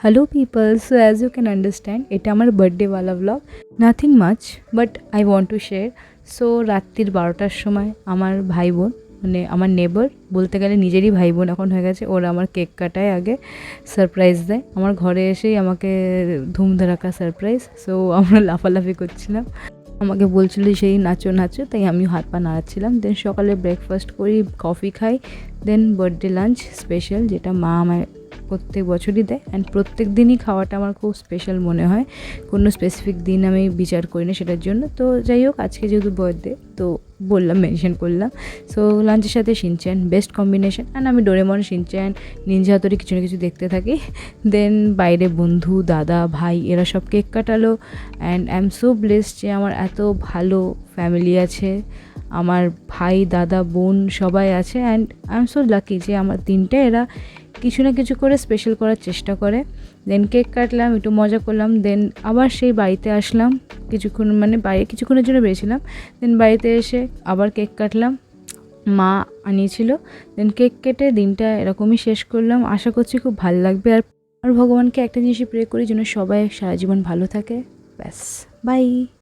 Hello people, so as you can understand, এটা আমার birthday ওয়ালা blog, nothing much but I want to share. So রাত্রির 12টার সময় আমার ভাই বোন মানে আমার নেবার বলতে গেলে নিজেরই ভাই বোন এখন হয়ে গেছে, ওরা আমার কেক কাটায় আগে সারপ্রাইজ দেয় আমার ঘরে এসেই আমাকে ধুমধারাক্কা সারপ্রাইজ। সো আমরা লাফালাফি করছিলাম, আমাকে বলছিল সেই নাচো নাচো, তাই আমিও হাত পা নাড়াচ্ছিলাম। দেন সকালে ব্রেকফাস্ট করি, কফি খাই, দেন বার্থডে লাঞ্চ স্পেশাল, যেটা মা আমায় প্রত্যেক বছরই দেয় অ্যান্ড প্রত্যেক দিনই খাওয়াটা আমার খুব স্পেশাল মনে হয়, কোনো স্পেসিফিক দিন আমি বিচার করি না সেটার জন্য। তো যাই হোক, আজকে যেহেতু বার্থডে তো বললাম, মেনশন করলাম। সো লাঞ্চের সাথে শিনচ্যান বেস্ট কম্বিনেশন, অ্যান্ড আমি ডোরেমন, শিনচ্যান, নিনজা হাতোরি কিছু না কিছু দেখতে থাকি। দেন বাইরে বন্ধু, দাদা, ভাই এরা সব কেক কাটালো and I am so blessed যে আমার এত ভালো ফ্যামিলি আছে, আমার ভাই, দাদা, বোন সবাই আছে and I am so lucky যে আমার দিনটা এরা কিছু না কিছু করে স্পেশাল করার চেষ্টা করে। দেন কেক কাটলাম, একটু মজা করলাম, দেন আবার সেই বাড়িতে আসলাম কিছুক্ষণ, মানে বাইরে কিছুক্ষণের জন্য বেরিয়েছিলাম। দেন বাড়িতে এসে আবার কেক কাটলাম, মা আনিয়েছিল। দেন কেক কেটে দিনটা এরকমই শেষ করলাম। আশা করছি খুব ভালো লাগবে। আর ভগবানকে একটা জিনিসই প্রে করি যেন সবাই সারা জীবন ভালো থাকে। ব্যাস, বাই।